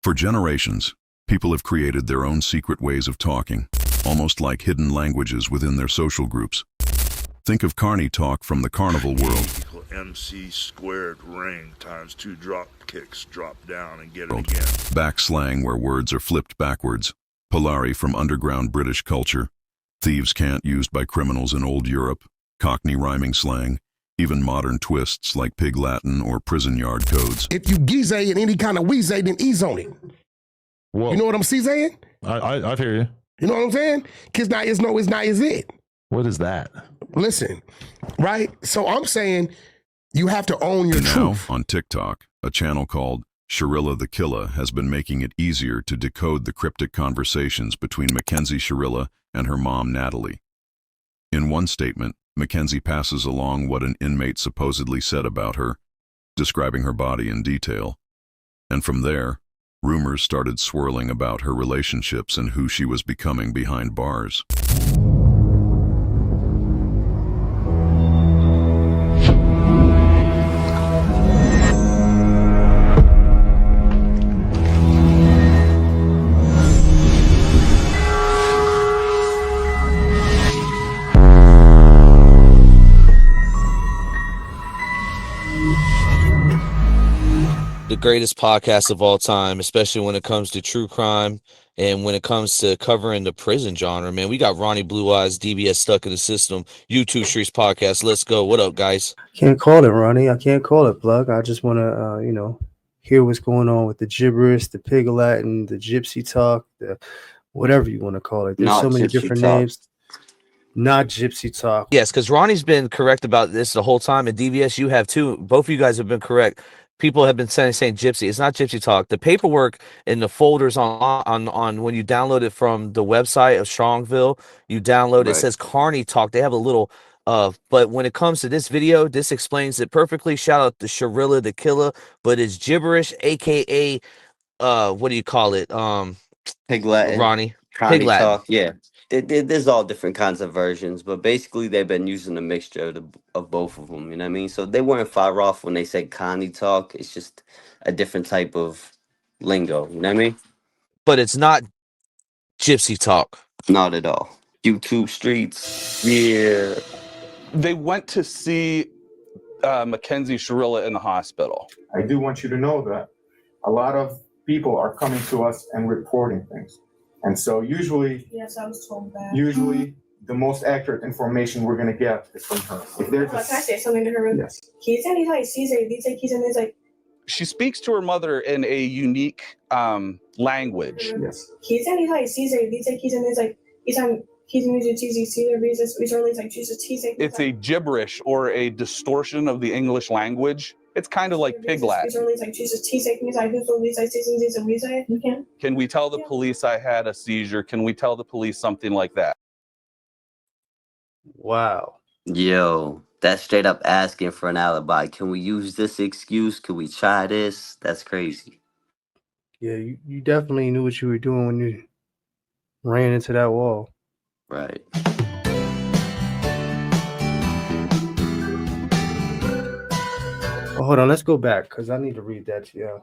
For generations, people have created their own secret ways of talking, almost like hidden languages within their social groups. Think of carney talk from the carnival world. MC squared ring times 2 drop kicks, drop down and get it again. Back slang where words are flipped backwards. Polari from underground British culture. Thieves' cant used by criminals in old Europe. Cockney rhyming slang. Even modern twists like pig Latin or prison yard codes. If you gize in any kind of wheeze, then ease on it. Whoa. You know what I'm saying? I hear you. You know what I'm saying? Cause not is no, is not is it. What is that? Listen, right? So I'm saying you have to own your truth. Now, on TikTok, a channel called Shirilla the Killa has been making it easier to decode the cryptic conversations between McKenzie Shirilla and her mom, Natalie. In one statement, Mackenzie passes along what an inmate supposedly said about her, describing her body in detail. And from there, rumors started swirling about her relationships and who she was becoming behind bars. The greatest podcast of all time, especially when it comes to true crime and when it comes to covering the prison genre, man. We got Ronnie Blue Eyes, DBS Stuck in the System, YouTube Streets Podcast. Let's go. What up, guys? Can't call it, Ronnie. I can't call it, Plug. I just want to, hear what's going on with the gibberish, the pig Latin, the gypsy talk, the whatever you want to call it. There's Not so many gypsy different talk. names. Not gypsy talk. Yes, because Ronnie's been correct about this the whole time, and DBS, you have too. Both of you guys have been correct. People have been saying gypsy. It's not gypsy talk. The paperwork in the folders on when you download it from the website of Strongville, you download it says carney talk. They have a little but when it comes to this video, this explains it perfectly. Shout out to Shirilla the Killer, but it's gibberish, aka what do you call it? Pig Latin, Ronnie. carney Pig Latin. talk. Yeah, there's all different kinds of versions, but basically they've been using a mixture of both of them. You know what I mean? So they weren't far off when they said carney talk. It's just a different type of lingo. You know what I mean? But it's not gypsy talk. Not at all. YouTube streets. Yeah. They went to see McKenzie Shirilla in the hospital. I do want you to know that a lot of people are coming to us and reporting things. And so usually, yes, I was told that. Usually the most accurate information we're going to get is from her. If there's can I say something to her? Yes. She speaks to her mother in a unique language. Yes. It's a gibberish or a distortion of the English language. It's kind of like pig Latin. Can we tell the police I had a seizure? Can we tell the police something like that? Wow. Yo, that's straight up asking for an alibi. Can we use this excuse? Can we try this? That's crazy. Yeah, you definitely knew what you were doing when you ran into that wall. Right. Oh, hold on, let's go back because I need to read that to you.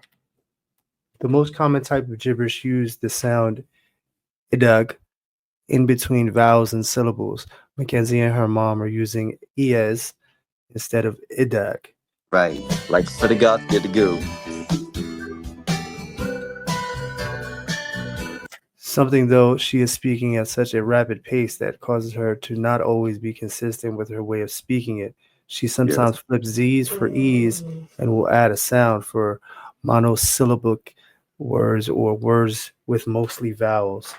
The most common type of gibberish used the sound idag in between vowels and syllables. Mackenzie and her mom are using es instead of idag. Right. Like for the gut, get the goo. Something, though, she is speaking at such a rapid pace that causes her to not always be consistent with her way of speaking it. She sometimes flips Z's for E's and will add a sound for monosyllabic words or words with mostly vowels.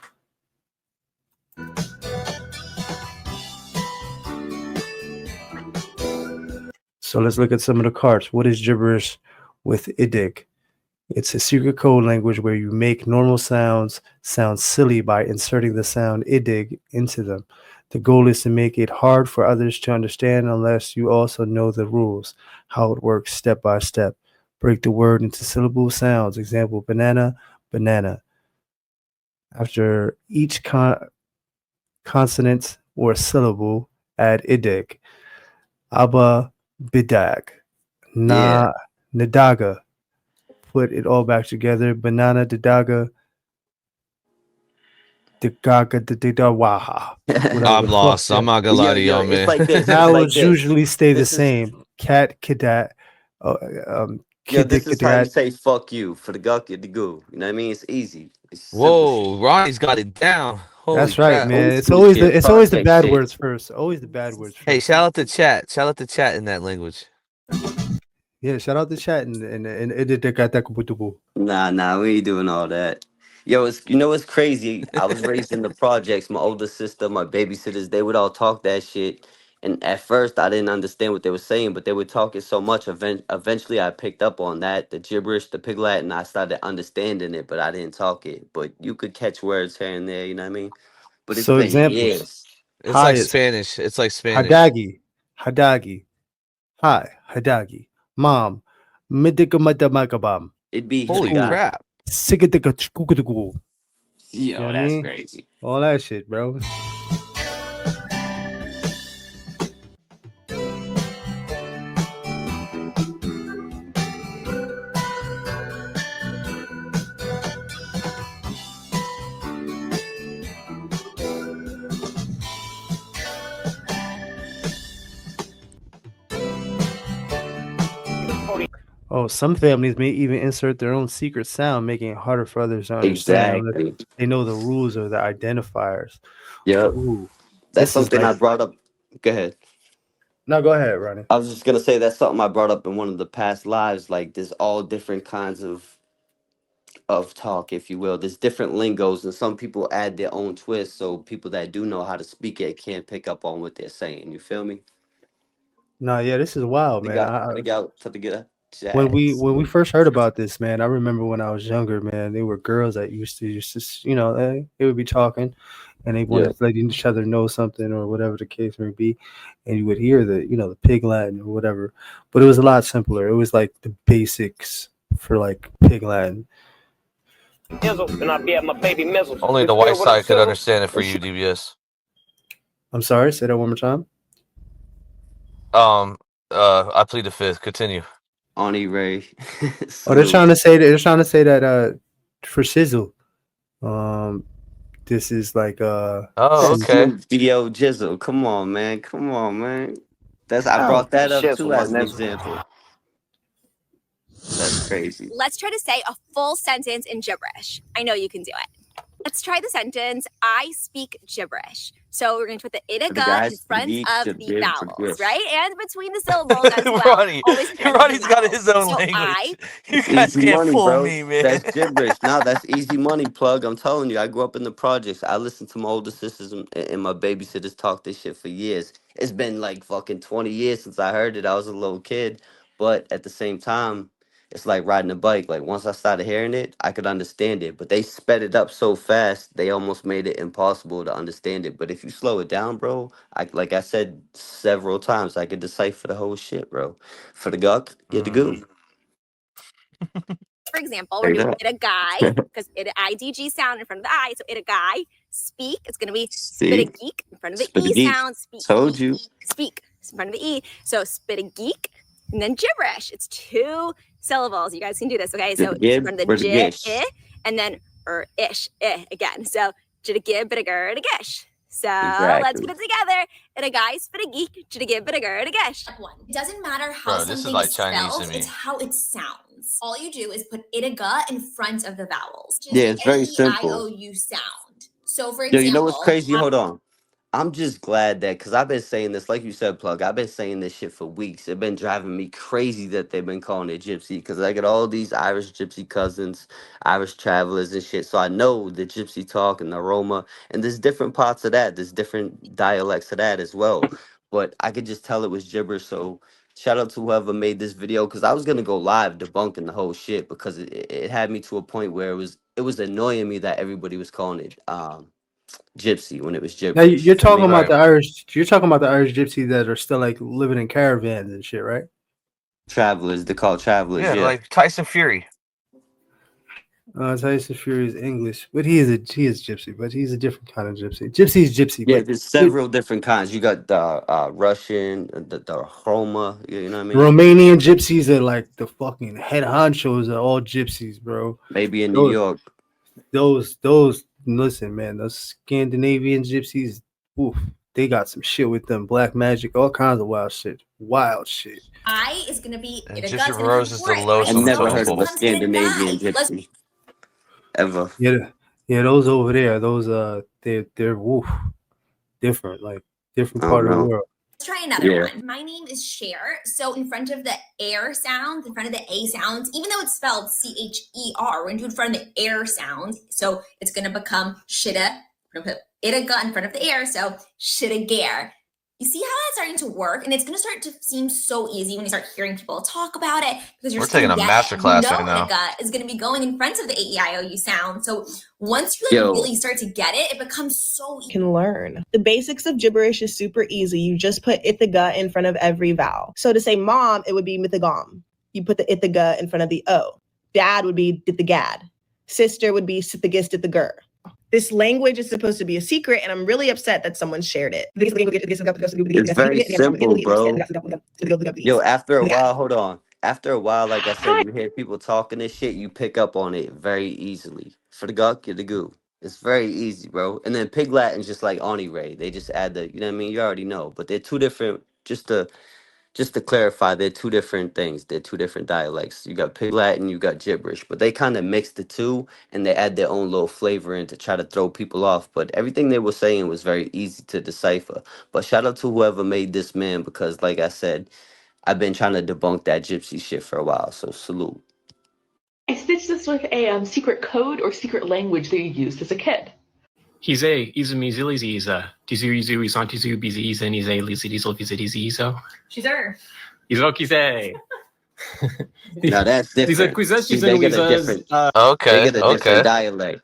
So let's look at some of the cards. What is gibberish with idig? It's a secret code language where you make normal sounds sound silly by inserting the sound idig into them. The goal is to make it hard for others to understand unless you also know the rules, how it works step by step. Break the word into syllable sounds. Example, banana, banana. After each consonant or syllable, add idig. Abba, bidag. Nadaga. put it all back together. Banana, Didaga, Digaga, Didawaha. I'm lost. I'm not gonna lie to y'all, It's man. like this. It's Vowels like this. usually stay the This is same. Cat, cadat, this is how you cadat. say "fuck you" for the guck and the goo. You know what I mean? It's easy. It's simple shit. Whoa, Ronnie's got it down. Holy That's right, crap. man. Old It's school always shit, the project bad shit. words first. Always the bad words first. Hey, shout out to chat. Shout out to chat in that language. Yeah, shout out to chat and Nah, we ain't doing all that. Yo, what's crazy? I was raised in the projects. My older sister, my babysitters, they would all talk that shit. And at first, I didn't understand what they were saying, but they would talk it so much. Eventually, I picked up on that, the gibberish, the pig Latin. I started understanding it, but I didn't talk it. But you could catch words here and there, you know what I mean? But it's So been examples. years. It's Hi, like it's Spanish. It's like Spanish. Hadagi. Hi, Hadagi. Mom. Midikamadamagabam. It'd be Holy Hidagah. crap. Sigadikachukudugu. You know Yo, what I that's mean? crazy. All that shit, bro. Oh, some families may even insert their own secret sound, making it harder for others to understand unless Exactly. they know the rules or the identifiers. Yep. Ooh, That's this is something I like. brought up. Go ahead. No, go ahead, Ronnie. I was just gonna say that's something I brought up in one of the past lives. Like there's all different kinds of talk, if you will. There's different lingos, and some people add their own twist. So people that do know how to speak it can't pick up on what they're saying. You feel me? No, yeah, this is wild, They man. got they got to get When jazz. we first heard about this, man, I remember when I was younger, man, there were girls that used to you know, they would be talking and they wanted to let each other know something or whatever the case may be. And you would hear the, you know, the pig Latin or whatever. But it was a lot simpler. It was like the basics for like pig Latin. Only the white side could understand it for you, DBS. I'm sorry, say that one more time. I plead the fifth. Continue. Ani Ray. Oh, they're trying to say that for sizzle. This is like Oh, okay. Yo, Jizzle, come on, man. I brought that up too as an example. That's crazy. Let's try to say a full sentence in gibberish. I know you can do it. Let's try the sentence, I speak gibberish. So we're going to put the itaga in front of the vowels, right? And between the syllables as well. Ronnie's got his own language. You guys Easy can't money, fool bro. me, man. That's gibberish. That's easy money, plug. I'm telling you, I grew up in the projects. I listened to my older sisters and my babysitters talk this shit for years. It's been like fucking 20 years since I heard it. I was a little kid. But at the same time, it's like riding a bike. Like once I started hearing it, I could understand it. But they sped it up so fast, they almost made it impossible to understand it. But if you slow it down, bro, like I said several times, I could decipher the whole shit, bro. For the guck, get the goo. For example, we're doing it a guy because it IDG sound in front of the I. So it a guy. Speak. It's going to be spit a geek in front of the E sound. Speak. Told you. Speak in front of the E. So spit a geek and then gibberish. It's 2 syllables. You guys can do this. Okay. So in front of the j, and then ish, again. So jida gib, bit a gur, gish. So let's put it together. It a guy, spit a geek, jida gib, bit a gur, gish. It doesn't matter how something is spelled, it's how it sounds. All you do is put itaga in front of the vowels. Yeah, it's very simple. A-E-I-O-U sound. So for example, Yo, you know what's crazy? Hold on. I'm just glad that, because I've been saying this, like you said, Plug, I've been saying this shit for weeks. It's been driving me crazy that they've been calling it gypsy, because I get all these Irish gypsy cousins, Irish travelers and shit. So I know the gypsy talk and the aroma, and there's different parts of that. There's different dialects of that as well. But I could just tell it was gibberish. So shout out to whoever made this video, because I was going to go live debunking the whole shit, because it had me to a point where it was annoying me that everybody was calling it gypsy when it was gibberish. Now you're talking about the Irish. You're talking about the Irish gypsy that are still like living in caravans and shit, right? Travelers. They're called travelers. Yeah, like Tyson Fury. Tyson Fury is English, but he is gypsy, but he's a different kind of gypsy. Gypsy is gypsy. Yeah, but there's several different kinds. You got the Russian, the Roma. You know what I mean? Romanian gypsies are like the fucking head honchos are all gypsies, bro. Maybe in New York. Those. Listen, man, those Scandinavian gypsies. Oof, they got some shit with them. Black magic, all kinds of wild shit. Wild shit. I is gonna be. And Gypsy Rose is the lowest. I've never heard of a Scandinavian gypsy. Ever. Yeah, those over there, those they're woof, different, like different part of the world. Let's try another one. My name is Cher. So in front of the air sounds, in front of the A sounds, even though it's spelled CHER, we're gonna do in front of the air sounds. So it's gonna become shida. We're gonna put itaga in front of the air. So shitagare. You see how that's starting to work, and it's going to start to seem so easy when you start hearing people talk about it because you're taking a master class right now. Is going to be going in front of the AEIOU sound. So once you really start to get it, it becomes so easy. Can learn. The basics of gibberish is super easy. You just put ithaga in front of every vowel. So to say mom, it would be mithagam. You put the ithaga in front of the O. Dad would be dithagad. Sister would be sithagis dithagur. This language is supposed to be a secret, and I'm really upset that someone shared it. It's very simple, bro. Yo, after a while, hold on. After a while, like I said, you hear people talking this shit, you pick up on it very easily. For the guk, you're the goo. It's very easy, bro. And then Pig Latin's just like Ani Ray. They just add the, you know what I mean? You already know. But they're two different, just to clarify, they're two different things. They're two different dialects. You got Pig Latin, you got Gibberish. But they kind of mix the two, and they add their own little flavor in to try to throw people off. But everything they were saying was very easy to decipher. But shout out to whoever made this, man, because like I said, I've been trying to debunk that gypsy shit for a while. So salute. I stitched this with a secret code or secret language that you used as a kid. He's a miziliziza. Tizuizu isantizu biziza and he's a lizidizel vizidizo. She's her. He's okise. Now that's different. They get a different, they get a different dialect.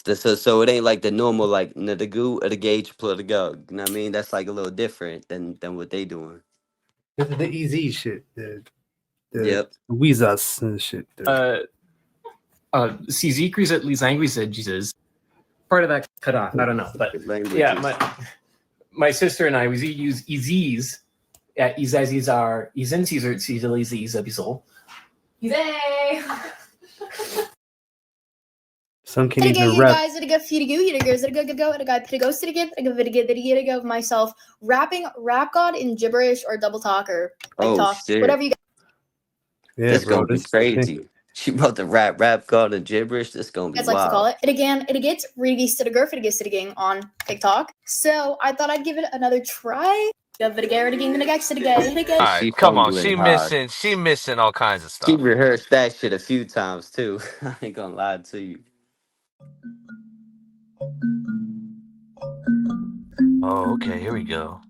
So it ain't like the normal like the goo or the gauge plus the go. You know what I mean? That's like a little different than what they doing. This is the easy shit. The Weezas and shit. Sizikris at Lizangris Jesus. Part of that cut off. I don't know, but yeah, my sister and I we use Izis at Izazizar Izin Caesar Caesarliza Izabisol. Yay! Some can even rap. Of myself rapping rap god in gibberish or double talk or talk, shit. whatever you guys. Yeah, this bro, gonna be crazy. She wrote the rap god and gibberish. This gonna be Guys like to wild. call it. It gets really sitting on TikTok. So I thought I'd give it another try. Alright, come on, she missing all kinds of stuff. She rehearsed that shit a few times too. I ain't gonna lie to you. Oh, okay, here we go.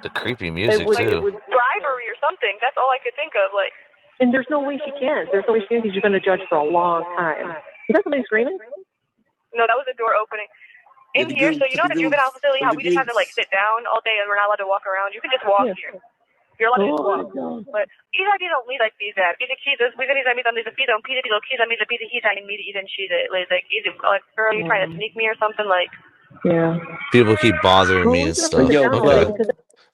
The creepy music too. Bribery or something. That's all I could think of. Like, and there's no way she can. There's no way she can because you're going to judge for a long time. Is that somebody screaming? No, that was the door opening. In here, so you know the juvenile facility, how we just have to like sit down all day and we're not allowed to walk around. You can just walk here. You're allowed to just walk. But these ideas don't lead like these. These kids, we gonna meet on these feet on Peter kids. I mean the Peter he's I meet even she's like easy like girl, you trying to sneak me or something like. Yeah. People keep bothering me and stuff. Yo, Okay.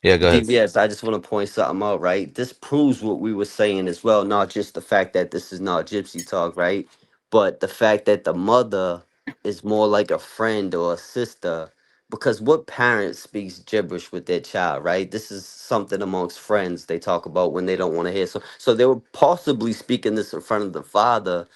Yeah, go ahead. Yes, I just want to point something out, right? This proves what we were saying as well, not just the fact that this is not gypsy talk, right? But the fact that the mother is more like a friend or a sister. Because what parent speaks gibberish with their child, right? This is something amongst friends they talk about when they don't want to hear. So they were possibly speaking this in front of the father,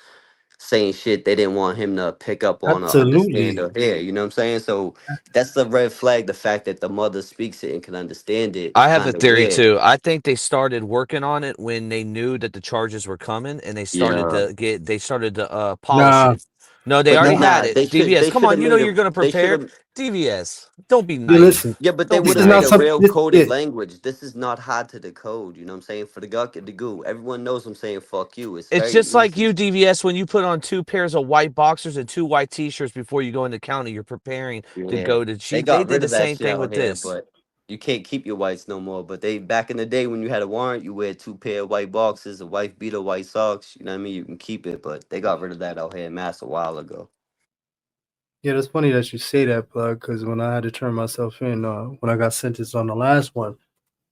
saying shit they didn't want him to pick up on or understand or hear. You know what I'm saying? So that's the red flag, the fact that the mother speaks it and can understand it. I have a theory weird. too. I think they started working on it when they knew that the charges were coming, and they started to polish it. No, they already had it. DVS, come on, you know you're going to prepare. DVS, don't be nice. Yeah, but they would have made a real coded language. This is not hard to decode. You know what I'm saying? For the guk and the goo, everyone knows I'm saying fuck you. It's just like you, DVS, when you put on 2 pairs of white boxers and 2 white T-shirts before you go into county, you're preparing to go to cheat. They did the same thing with this. But You can't keep your whites no more. But they back in the day when you had a warrant, you wear 2 pair of white boxes, a white beater, white socks. You know what I mean? You can keep it, but they got rid of that out here in Mass a while ago. Yeah, it's funny that you say that, Plug, because when I had to turn myself in, when I got sentenced on the last one,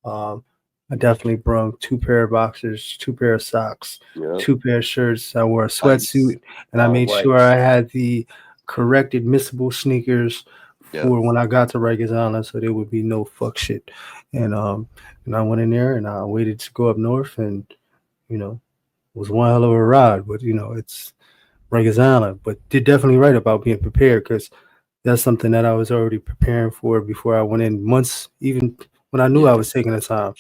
I definitely brought 2 pair of boxers, 2 pair of socks, 2 pair of shirts. I wore a sweatsuit, and I made sure I had the correct admissible sneakers for when I got to Rikers Island, so there would be no fuck shit. And I went in there and I waited to go up north, and you know, it was one hell of a ride. But you know, it's Rikers Island. But they're definitely right about being prepared, because that's something that I was already preparing for before I went in. Months, even when I knew I was taking the time,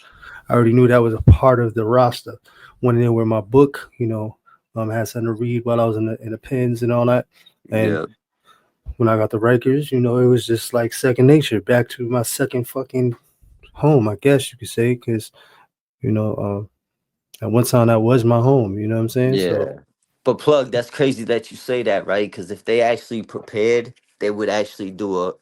I already knew that was a part of the roster. Went in there with my book, had something to read while I was in the pens and all that. And when I got the Rikers, it was just like second nature, back to my second fucking home, I guess you could say, because at one time that was my home. You know what I'm saying? Yeah. So, But Plug, that's crazy that you say that, right? Because if they actually prepared, they would actually do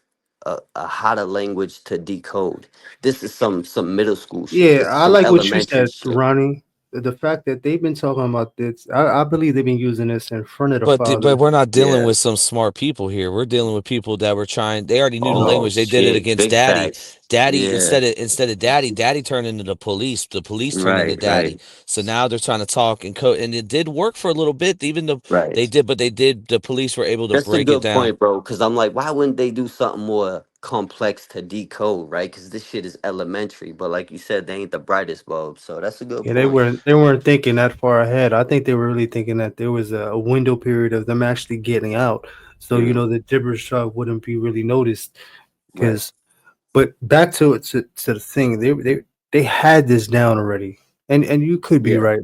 a harder language to decode. This is some middle school shit. yeah, This is I some like what you elementary said, shit. Ronnie. The fact that they've been talking about this, I believe they've been using this in front of the But fathers. we're not dealing with some smart people here. We're dealing with people that were trying. They already knew the language. They did it against Big Daddy. facts. Daddy Yeah. instead of Daddy turned into the police. The police turned into Right, Daddy. right, So now they're trying to talk and code, and it did work for a little bit. Even though right. the police were able to That's a break it good down. point, bro. Because I'm like, why wouldn't they do something more complex to decode, right? Because this shit is elementary. But like you said, they ain't the brightest bulb. So that's a good Yeah, point. they weren't thinking that far ahead. I think they were really thinking that there was a window period of them actually getting out. So, the gibberish talk wouldn't be really noticed. Right. But back to the thing, they had this down already. And you could be right,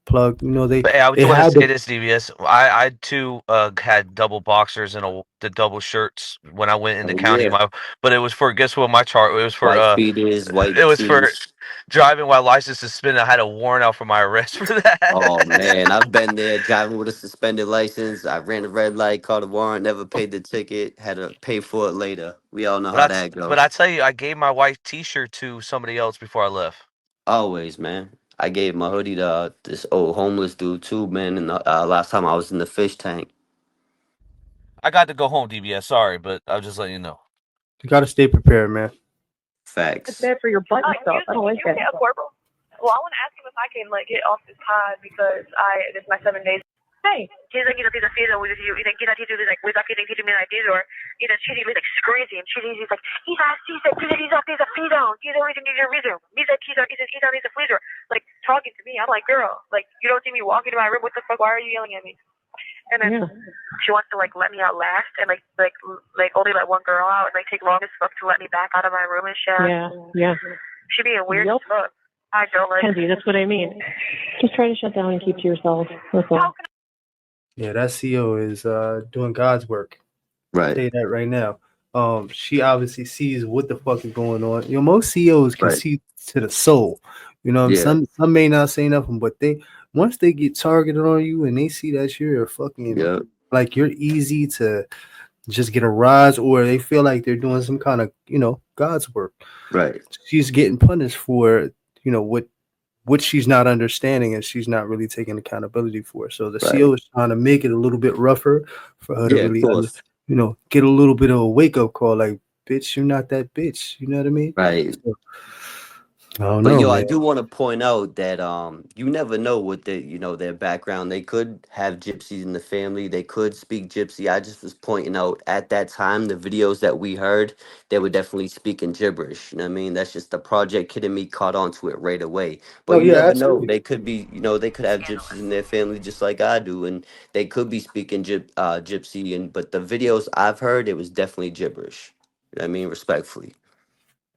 Plug. But hey, I They just want to had say the this, DVS. I too had double boxers and the double shirts when I went into county. Yeah. But it was for, guess what? My chart. It was for White beaters, white it was for tees. driving while license suspended. I had a warrant out for my arrest for that. Oh man, I've been there driving with a suspended license. I ran a red light, caught a warrant, never paid the ticket, had to pay for it later. We all know how that But goes. I tell you, I gave my white T-shirt to somebody else before I left. Always, man. I gave my hoodie to this old homeless dude too, man. And last time I was in the fish tank. I got to go home, DVS. Sorry, but I'll just let you know. You got to stay prepared, man. Facts. It's bad for your butt and stuff. I don't like that. A corporal? Well, I want to ask him if I can get off this pod because this is my 7 days. Hey, he's like, he's a feeder with you. He's like, he's like, we're not getting me like this, or Chidi was like crazy, and Chidi he's like, he's a feeder. He's a feeder. He's everything he's a reason. He's a freezer. Like talking to me, I'm like, girl, like you don't see me walking to my room. What the fuck? Why are you yelling at me? And then she wants to like let me out last, and like only let one girl out, and like take long as fuck to let me back out of my room and shit. Yeah. She being weird as fuck. I don't like. Mackenzie, that's what I mean. Just try to shut down and keep to yourself. That's all. Yeah, that CO is doing God's work. Right. I'll say that right now. She obviously sees what the fuck is going on. Most CEOs can see to the soul. Some may not say nothing, but once they get targeted on you and they see that you're a fucking like you're easy to just get a rise, or they feel like they're doing some kind of God's work. Right. She's getting punished for what she's not understanding, and she's not really taking accountability for. So the CO is trying to make it a little bit rougher for her to really, get a little bit of a wake up call. Like, bitch, you're not that bitch. You know what I mean? Right. So, I don't But know, yo, man. I do want to point out that you never know what their background. They could have gypsies in the family. They could speak gypsy. I just was pointing out at that time the videos that we heard, they were definitely speaking gibberish. You know what I mean? That's just the project kid in me caught on to it right away. But you never know. They could be, they could have gypsies in their family just like I do, and they could be speaking gypsy. But the videos I've heard, it was definitely gibberish. You know what I mean? Respectfully.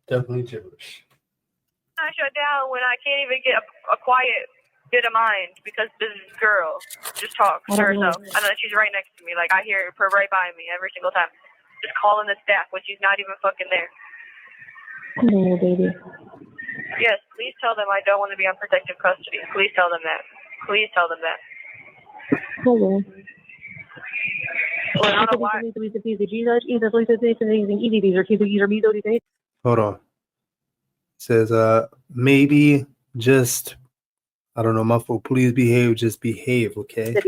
Definitely gibberish. I shut down when I can't even get a quiet bit of mind because this girl just talks to herself. I know that she's right next to me. Like I hear her right by me every single time. Just calling the staff when she's not even fucking there. Hello, baby. Yes, please tell them I don't want to be on protective custody. Please tell them that. Please tell them that. Hello. Well, I don't know why. Hold on. Says, maybe just, I don't know, muffle, please behave, just behave, okay? I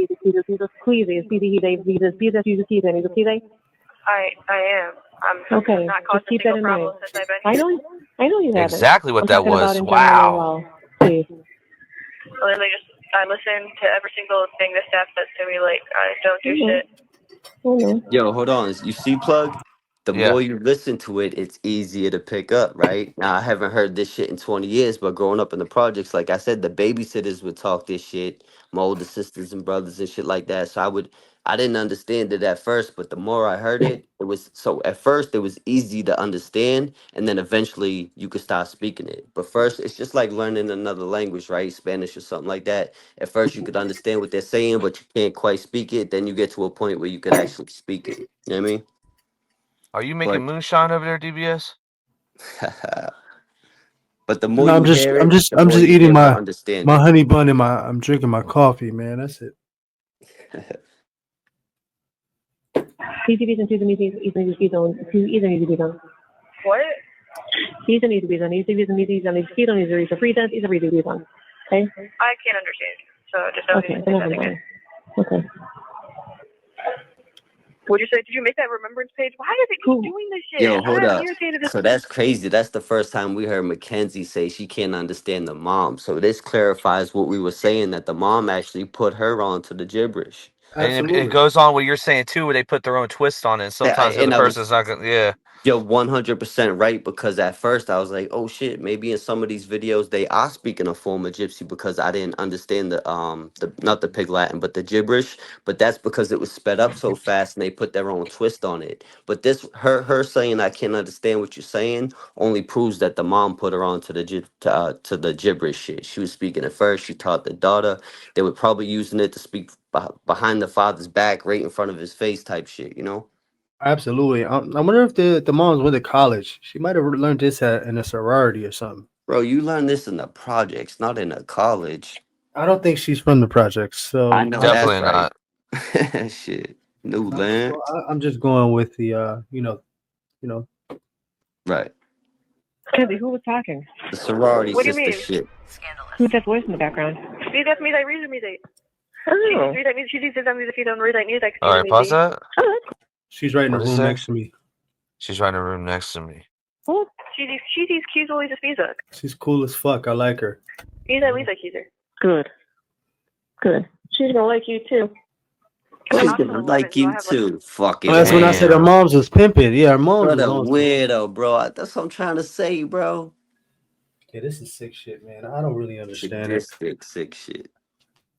am. I'm Okay, not just keep that in mind. since I've been here. I know you haven't. Exactly what I'm that talking about was. in general Wow. as well. Please. Literally I listen to every single thing the staff says to me. Like, I don't do shit. Yo, hold on. You see, Plug? The Yeah. more you listen to it, it's easier to pick up, right? Now, I haven't heard this shit in 20 years, but growing up in the projects, like I said, the babysitters would talk this shit, my older sisters and brothers and shit like that. So I didn't understand it at first, but the more I heard it, so at first it was easy to understand, and then eventually you could start speaking it. But first, it's just like learning another language, right? Spanish or something like that. At first, you could understand what they're saying, but you can't quite speak it. Then you get to a point where you could actually speak it. You know what I mean? Are you making moonshine over there, DBS? But the more No, you I'm just hear it, I'm just the I'm more just you eating be able to my understand my it. honey bun and I'm drinking my coffee, man. That's it. CTVs and season meetings either need to be done. What? Season need to be done. CTVs and meetings and season needs to be done. Either need to be done. Okay. I can't understand you. So just don't Okay. even Then say never that again. mind. Okay. Would you say, did you make that remembrance page? Why does it keep doing this shit? Yo, hold I'm up. irritated as So that's crazy. That's the first time we heard Mackenzie say she can't understand the mom. So this clarifies what we were saying, that the mom actually put her onto the gibberish. And it goes on what you're saying too, where they put their own twist on it. And sometimes the And other I was person's not gonna. Yeah. You're 100% right, because at first I was like, oh shit, maybe in some of these videos they are speaking a form of gypsy, because I didn't understand the not the pig Latin, but the gibberish. But that's because it was sped up so fast and they put their own twist on it. But this her saying I can't understand what you're saying only proves that the mom put her on to to the gibberish shit. She was speaking at first, she taught the daughter. They were probably using it to speak behind the father's back, right in front of his face type shit, you know? Absolutely. I wonder if the moms went to college. She might have learned this in a sorority or something. Bro, you learn this in the projects, not in a college. I don't think she's from the projects, so I know Definitely that's not. right. Shit, new land. I'm just going with the you know. Right. Kenzie, who was talking? The sorority What do you sister mean? shit. Who's that voice in the background? Sí, that's me. I read music. Oh. She says I'm music. She don't read music. All right, pause that. She's right in the What is room that? next to me. She's right in the room next to me. She sees cues always as music. She's cool as fuck. I like her. He's at least like he's there. Good. Good. She's gonna like you too. She's gonna like you too. Fucking. That's when I said her mom's was pimping. Yeah, her mom's What a was on. weirdo, bro. That's what I'm trying to say, bro. Yeah, this is sick shit, man. I don't really understand it. Sick shit.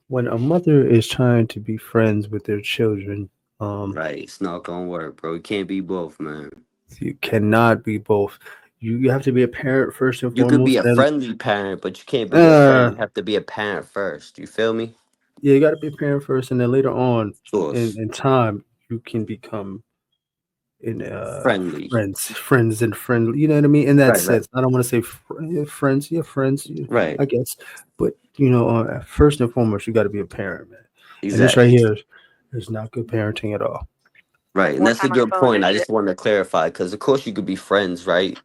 When a mother is trying to be friends with their children, right, it's not gonna work, bro. You can't be both, man. You cannot be both. You have to be a parent first and You foremost. could be a friendly parent, but you can't be a friend. You have to be a parent first. You feel me? Yeah, you got to be a parent first, and then later on, course. in time, you can become friendly friends and friendly. You know what I mean? In that sense, I don't want to say friends. Yeah, friends. Right. I guess, but first and foremost, you got to be a parent, man. Exactly. And this right here is not good parenting at all. Right, and that's a good point. I just wanted to clarify, because of course you could be friends, right?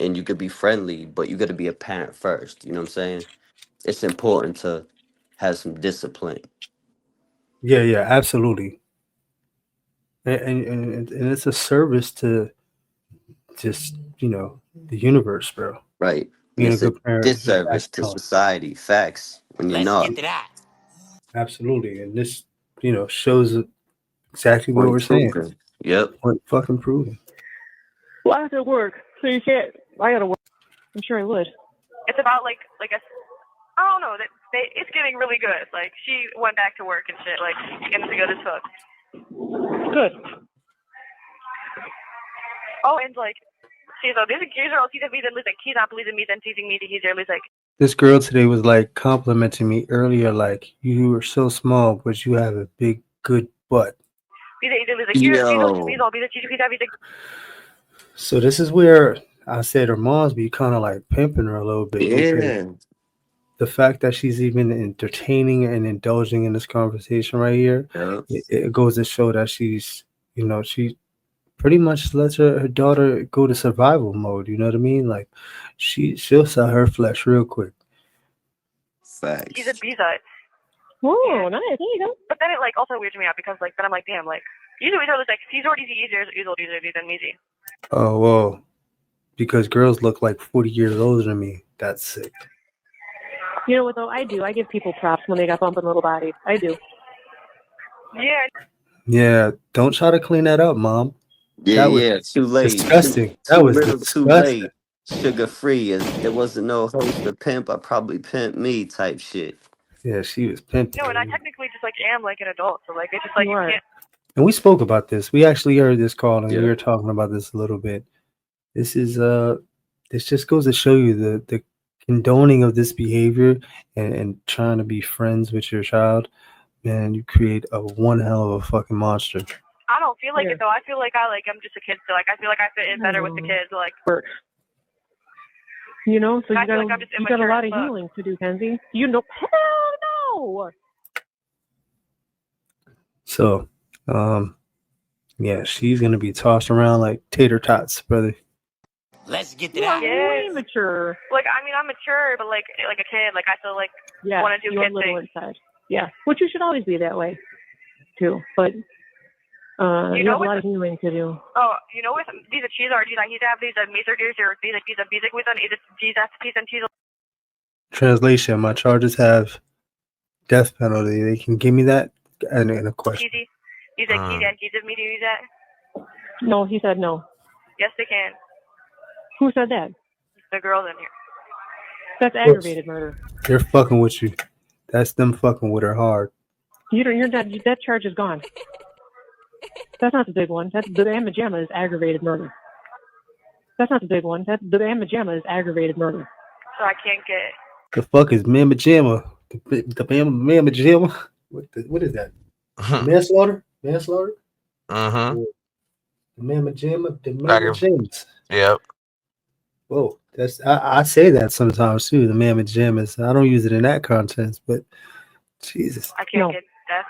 And you could be friendly, but you got to be a parent first. You know what I'm saying? It's important to have some discipline. Yeah, absolutely. And it's a service to just the universe, bro. Right. Being It's a good parent, disservice to society. Facts. When you're not. get to that. Absolutely, and this shows exactly what we're saying. Yep. Point fucking proven. Well, I have to work, so you can't. I gotta work. I'm sure I would. It's about like I don't know that it's getting really good. Like she went back to work and shit. Like getting to go to fuck. Good. Oh, and like sí, so these are all teasing me. Then like he's not believing me. Then teasing me. He's there. Like This girl today was like complimenting me earlier, like you are so small, but you have a big, good butt. So this is where I said her mom's be kind of like pimping her a little bit. Yeah. The fact that she's even entertaining and indulging in this conversation right here, it goes to show that she's, she pretty much lets her daughter go to survival mode. You know what I mean? Like she'll sell her flesh real quick. Facts. He's a B-side. Oh, nice. There you go. But then it like also weirds me out because like then I'm like, damn, like usually it's like he's already easier than me. Oh well, because girls look like 40 years older than me. That's sick. You know what though? I do. I give people props when they got bumping little bodies. I do. Yeah. Yeah, don't try to clean that up, Mom. Yeah, that was yeah, too late. disgusting. Too That was little, too disgusting. late. Sugar free. There wasn't no host to pimp. I probably pimp me type shit. Yeah, she was pimped. No, and I technically just like am like an adult, so like it's just like you can't. And we spoke about this. We actually heard this call, and we were talking about this a little bit. This is this just goes to show you the condoning of this behavior and trying to be friends with your child, man. You create a one hell of a fucking monster. I don't feel like it though. I feel like I'm just a kid still. Like I feel like I fit in better with the kids. Like. You know, so I you feel got like I'm just you got a immature lot as of fuck. healing to do, Kenzie. You know, hell no. So, yeah, she's gonna be tossed around like tater tots, brother. Let's get that. Way mature. Like I mean, I'm mature, but like a kid. Like I still like Yeah, want to do you are kid little things. inside. Yeah, which you should always be that way, too. But you know have a what? lot of healing to do. Oh, you know with these cheese are these he's have these meter gears or these music with them. Is it these and cheese? Translation: my charges have death penalty. They can give me that and a question. Cheesy. He's like he's and cheese me to use that. No, he said no. Yes, they can. Who said that? The girls in here. That's aggravated murder. They're fucking with you. That's them fucking with her hard. You're not. That charge is gone. That's not the big one. That's the Amajama is aggravated murder. That's not the big one. That's the Amajama is aggravated murder. So I can't get. The fuck is Mama Jamma? The Mama Jamma? What is that? Manslaughter? Manslaughter? Mm-hmm. The Mama Jamma? The Mama Jammas. Yep. Whoa, that's I say that sometimes too. The Mama Jammas. I don't use it in that context, but Jesus. I can't get death.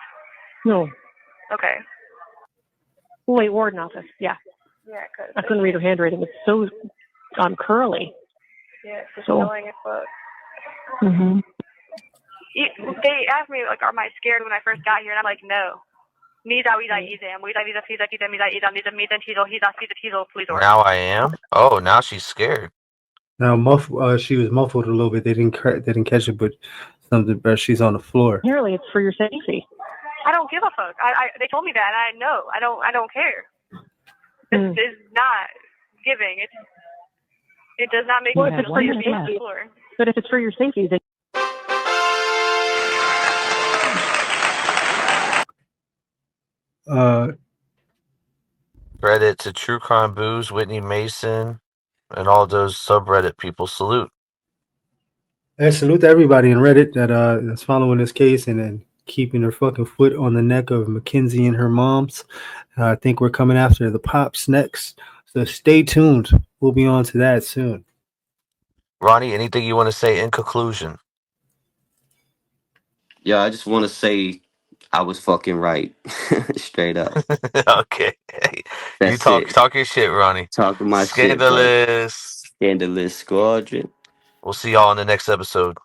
No. Okay. Wait, warden office. Yeah. Yeah, cause I couldn't read her handwriting. It's so curly. Yeah, it's just So- annoying as fuck. Mm-hmm. They asked me like, "Am I scared?" when I first got here, and I'm like, "No." Now I am. Oh, now she's scared. Now she was muffled a little bit. They didn't catch it, but something. But she's on the floor. Apparently, it's for your safety. I don't give a fuck. They told me that, and I know. I don't care. This is not giving. It does not make Well, me if it's feel for safe your to be on the safety, floor. but if it's for your safety, then Reddit to True Crime Booze, Whitney Mason, and all those subreddit people. Salute. And salute to everybody in Reddit that's following this case and then keeping their fucking foot on the neck of Mackenzie and her moms. I think we're coming after the Pops next. So stay tuned. We'll be on to that soon. Ronnie, anything you want to say in conclusion? Yeah, I just want to say I was fucking right. Straight up. Okay. Hey, you That's talk your shit, Ronnie. Talking my shit, bro. Scandalous. Scandalous Squadron. We'll see y'all in the next episode.